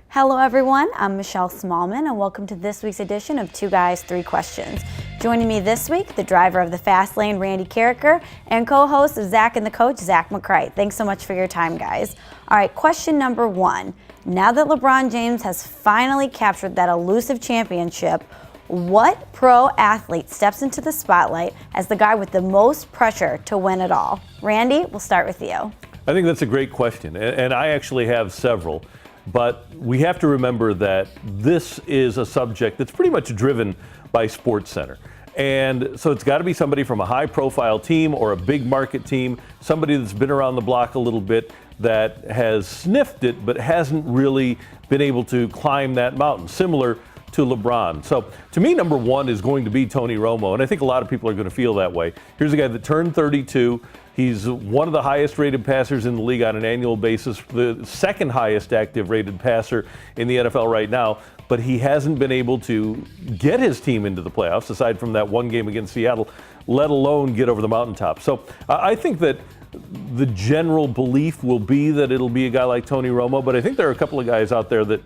Hello everyone, I'm Michelle Smallman and welcome to this week's edition of Two Guys, Three Questions. Joining me this week, the driver of the Fast Lane, Randy Carricker, and co-host of Zach and the Coach, Zach McCright. Thanks so much for your time, guys. All right, question number one. Now that LeBron James has finally captured that elusive championship, what pro athlete steps into the spotlight as the guy with the most pressure to win it all? Randy, we'll start with you. I think that's a great question, and I actually have several. But we have to remember that this is a subject that's pretty much driven by SportsCenter. And so it's got to be somebody from a high-profile team or a big market team, somebody that's been around the block a little bit, that has sniffed it but hasn't really been able to climb that mountain, similar to LeBron. So to me, number one is going to be Tony Romo, and I think a lot of people are going to feel that way. Here's a guy that turned 32. He's one of the highest rated passers in the league on an annual basis, the second highest active rated passer in the NFL right now, but he hasn't been able to get his team into the playoffs, aside from that one game against Seattle, let alone get over the mountaintop. So I think that the general belief will be that it'll be a guy like Tony Romo, but I think there are a couple of guys out there that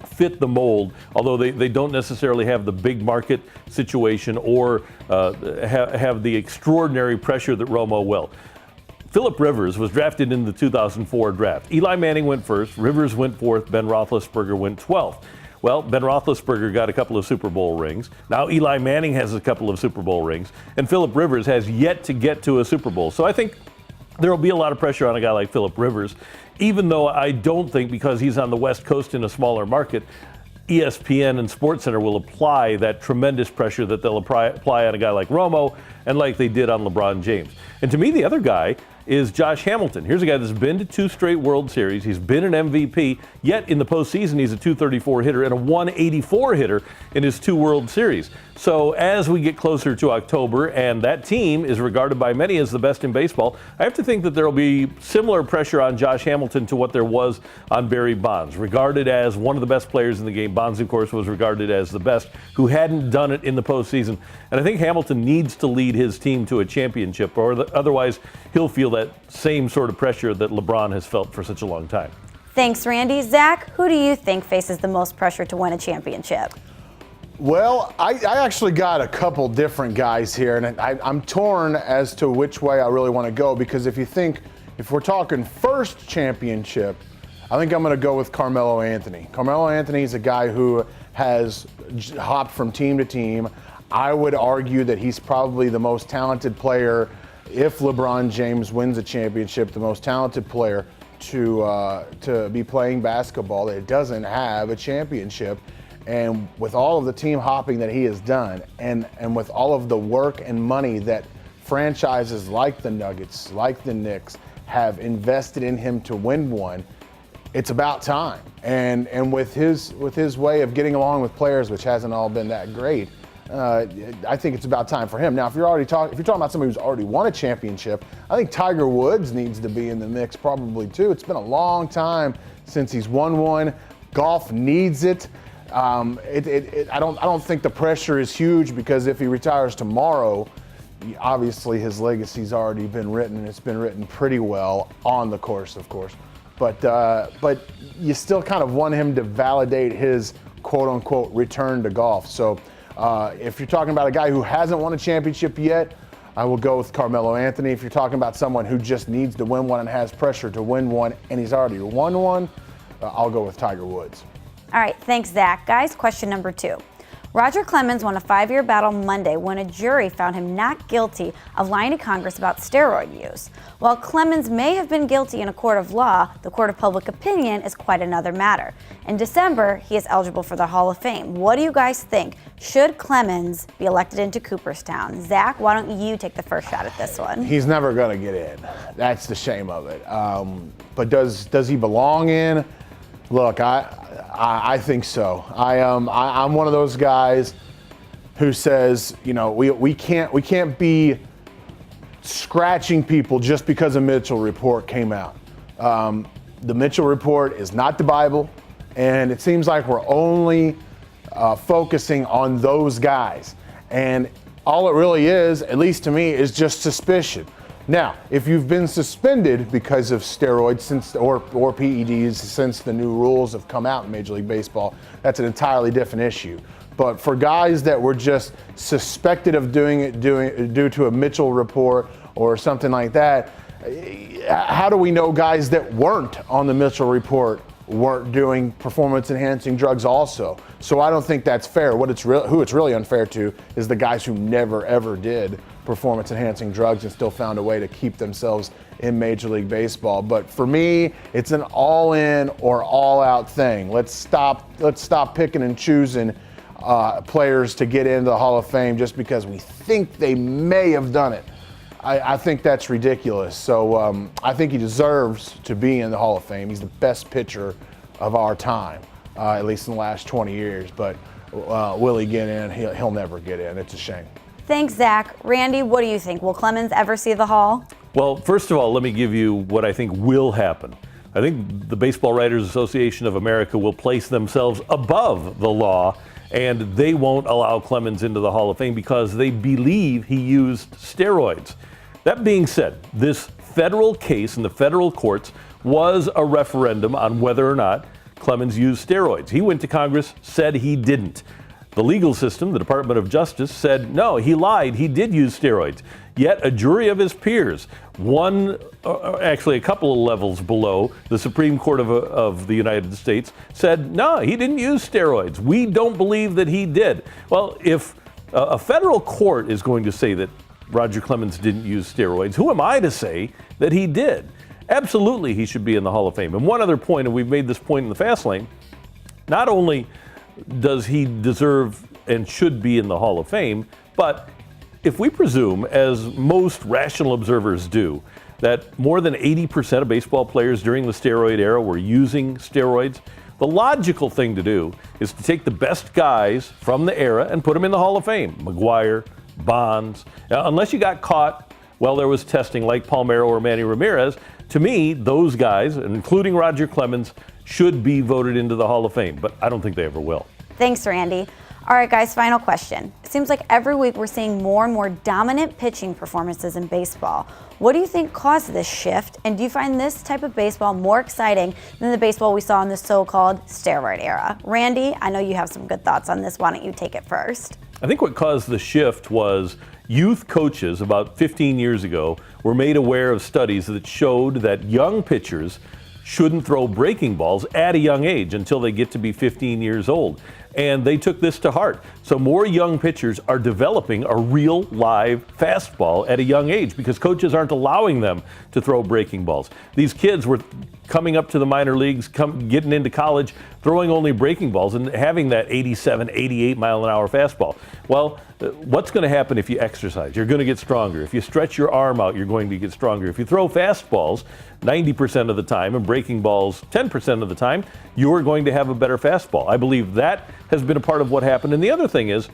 fit the mold, although they don't necessarily have the big market situation or have the extraordinary pressure that Romo will. Phillip Rivers was drafted in the 2004 draft. Eli Manning went first, Rivers went fourth, Ben Roethlisberger went 12th. Well, Ben Roethlisberger got a couple of Super Bowl rings. Now Eli Manning has a couple of Super Bowl rings, and Phillip Rivers has yet to get to a Super Bowl. So I think there will be a lot of pressure on a guy like Phillip Rivers, even though I don't think, because he's on the West Coast in a smaller market, ESPN and SportsCenter will apply that tremendous pressure that they'll apply on a guy like Romo and like they did on LeBron James. And to me, the other guy is Josh Hamilton. Here's a guy that's been to 2 straight World Series. He's been an MVP, yet in the postseason he's a .234 hitter and a .184 hitter in his 2 World Series. So as we get closer to October and that team is regarded by many as the best in baseball, I have to think that there will be similar pressure on Josh Hamilton to what there was on Barry Bonds. Regarded as one of the best players in the game, Bonds, of course, was regarded as the best who hadn't done it in the postseason. And I think Hamilton needs to lead his team to a championship, or otherwise he'll feel that same sort of pressure that LeBron has felt for such a long time. Thanks, Randy. Zach, who do you think faces the most pressure to win a championship? Well, I actually got a couple different guys here, and I'm torn as to which way I really want to go, because if we're talking first championship, I think I'm going to go with Carmelo Anthony. Carmelo Anthony is a guy who has hopped from team to team. I would argue that he's probably the most talented player, if LeBron James wins a championship, the most talented player to be playing basketball that doesn't have a championship. And with all of the team hopping that he has done, and with all of the work and money that franchises like the Nuggets, like the Knicks, have invested in him to win one, it's about time. And with his way of getting along with players, which hasn't all been that great, I think it's about time for him. Now, if you're talking about somebody who's already won a championship, I think Tiger Woods needs to be in the mix probably too. It's been a long time since he's won one. Golf needs it. I don't think the pressure is huge, because if he retires tomorrow, obviously his legacy's already been written, and it's been written pretty well on the course, of course. But you still kind of want him to validate his quote-unquote return to golf. So if you're talking about a guy who hasn't won a championship yet, I will go with Carmelo Anthony. If you're talking about someone who just needs to win one and has pressure to win one, and he's already won one, I'll go with Tiger Woods. All right, thanks, Zach. Guys, question number 2. Roger Clemens won a 5-year battle Monday when a jury found him not guilty of lying to Congress about steroid use. While Clemens may have been guilty in a court of law, the court of public opinion is quite another matter. In December, he is eligible for the Hall of Fame. What do you guys think? Should Clemens be elected into Cooperstown? Zach, why don't you take the first shot at this one? He's never going to get in. That's the shame of it. But does he belong in? Look, I think so. I'm one of those guys who says, you know, we can't be scratching people just because a Mitchell report came out. The Mitchell report is not the Bible, and it seems like we're only focusing on those guys. And all it really is, at least to me, is just suspicion. Now, if you've been suspended because of steroids or PEDs since the new rules have come out in Major League Baseball, that's an entirely different issue. But for guys that were just suspected of doing it due to a Mitchell report or something like that, how do we know guys that weren't on the Mitchell report weren't doing performance-enhancing drugs also? So I don't think that's fair. Who it's really unfair to is the guys who never, ever did performance-enhancing drugs and still found a way to keep themselves in Major League Baseball. But for me, it's an all-in or all-out thing. Let's stop picking and choosing players to get into the Hall of Fame just because we think they may have done it. I think that's ridiculous. So I think he deserves to be in the Hall of Fame. He's the best pitcher of our time, at least in the last 20 years. But will he get in? He'll never get in. It's a shame. Thanks, Zach. Randy, what do you think? Will Clemens ever see the Hall? Well, first of all, let me give you what I think will happen. I think the Baseball Writers Association of America will place themselves above the law, and they won't allow Clemens into the Hall of Fame because they believe he used steroids. That being said, this federal case in the federal courts was a referendum on whether or not Clemens used steroids. He went to Congress, said he didn't. The legal system, the Department of Justice, said no, he lied, he did use steroids. Yet a jury of his peers, actually a couple of levels below the Supreme Court of the United States, said no, he didn't use steroids. We don't believe that he did. Well, if a federal court is going to say that Roger Clemens didn't use steroids, who am I to say that he did? Absolutely, he should be in the Hall of Fame. And one other point, and we've made this point in the fast lane, not only does he deserve and should be in the Hall of Fame, but if we presume, as most rational observers do, that more than 80% of baseball players during the steroid era were using steroids, the logical thing to do is to take the best guys from the era and put them in the Hall of Fame. McGwire, Bonds. Now, unless you got caught while there was testing like Palmeiro or Manny Ramirez, to me, those guys, including Roger Clemens, should be voted into the Hall of Fame, but I don't think they ever will. Thanks, Randy. All right, guys, final question. It seems like every week we're seeing more and more dominant pitching performances in baseball. What do you think caused this shift, and do you find this type of baseball more exciting than the baseball we saw in the so-called steroid era? Randy, I know you have some good thoughts on this. Why don't you take it first? I think what caused the shift was youth coaches about 15 years ago were made aware of studies that showed that young pitchers shouldn't throw breaking balls at a young age until they get to be 15 years old. And they took this to heart. So more young pitchers are developing a real live fastball at a young age because coaches aren't allowing them to throw breaking balls. These kids were coming up to the minor leagues, getting into college, throwing only breaking balls and having that 87, 88 mile an hour fastball. Well, what's going to happen if you exercise? You're going to get stronger. If you stretch your arm out, you're going to get stronger. If you throw fastballs 90% of the time and breaking balls 10% of the time, you're going to have a better fastball. I believe that has been a part of what happened. And the other thing is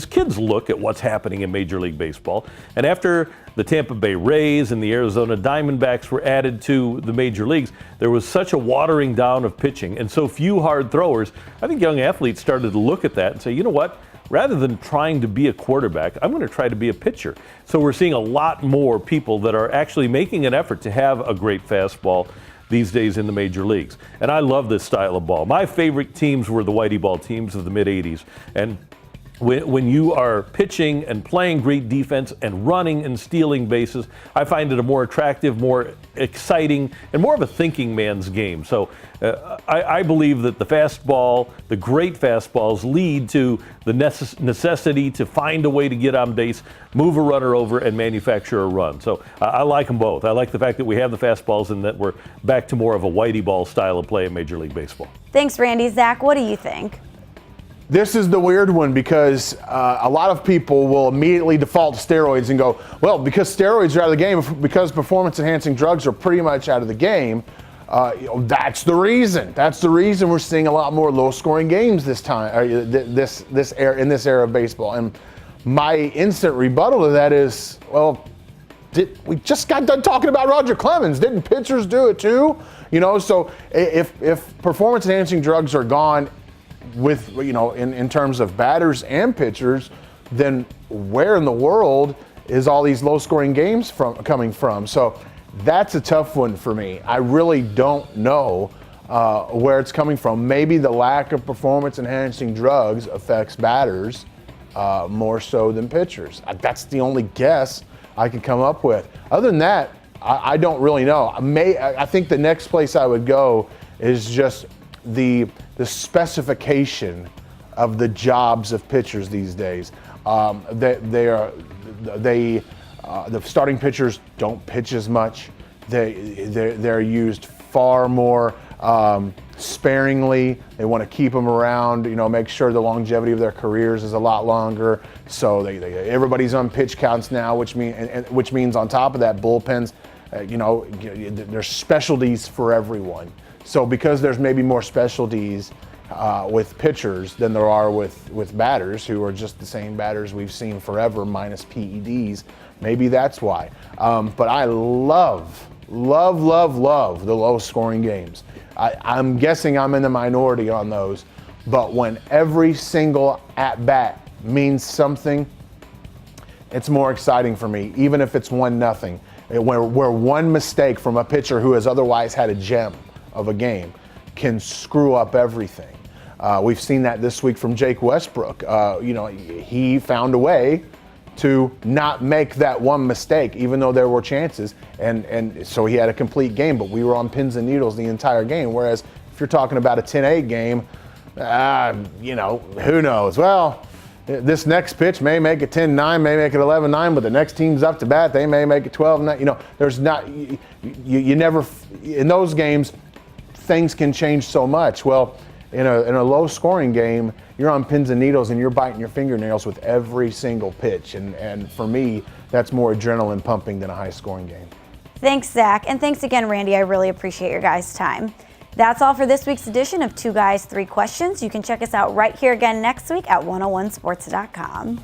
kids look at what's happening in Major League Baseball, and after the Tampa Bay Rays and the Arizona Diamondbacks were added to the major leagues, there was such a watering down of pitching and so few hard throwers. I think young athletes started to look at that and say, you know what? Rather than trying to be a quarterback, I'm going to try to be a pitcher. So we're seeing a lot more people that are actually making an effort to have a great fastball these days in the major leagues. And I love this style of ball. My favorite teams were the Whitey ball teams of the mid-'80s. And when you are pitching and playing great defense and running and stealing bases, I find it a more attractive, more exciting, and more of a thinking man's game. So I believe that the fastball, the great fastballs, lead to the necessity to find a way to get on base, move a runner over, and manufacture a run. So I like them both. I like the fact that we have the fastballs and that we're back to more of a Whitey ball style of play in Major League Baseball. Thanks, Randy. Zach, what do you think? This is the weird one because a lot of people will immediately default to steroids and go, well, because steroids are out of the game, because performance-enhancing drugs are pretty much out of the game, that's the reason. That's the reason we're seeing a lot more low-scoring games this time, in this era of baseball. And my instant rebuttal to that is, well, we just got done talking about Roger Clemens. Didn't pitchers do it too? You know, so if performance-enhancing drugs are gone, in terms of batters and pitchers, then where in the world is all these low-scoring games coming from? So that's a tough one for me. I really don't know where it's coming from. Maybe the lack of performance-enhancing drugs affects batters more so than pitchers. That's the only guess I can come up with. Other than that, I don't really know. I think the next place I would go is just the specification of the jobs of pitchers these days. The starting pitchers don't pitch as much. They're used far more sparingly. They want to keep them around, make sure the longevity of their careers is a lot longer. So everybody's on pitch counts now, which means on top of that, bullpens, there's specialties for everyone. So because there's maybe more specialties with pitchers than there are with batters, who are just the same batters we've seen forever minus PEDs, maybe that's why. But I love the low scoring games. I'm guessing I'm in the minority on those, but when every single at bat means something, it's more exciting for me, even if it's 1-0. Where one mistake from a pitcher who has otherwise had a gem of a game can screw up everything. We've seen that this week from Jake Westbrook. He found a way to not make that one mistake, even though there were chances, and so he had a complete game, but we were on pins and needles the entire game. Whereas if you're talking about a 10-8 game, who knows? Well, this next pitch may make it 10-9, may make it 11-9, but the next team's up to bat, they may make it 12-9. There's not, you never, in those games, things can change so much. Well, in a low-scoring game, you're on pins and needles and you're biting your fingernails with every single pitch. And for me, that's more adrenaline pumping than a high-scoring game. Thanks, Zach. And thanks again, Randy. I really appreciate your guys' time. That's all for this week's edition of Two Guys, Three Questions. You can check us out right here again next week at 101sports.com.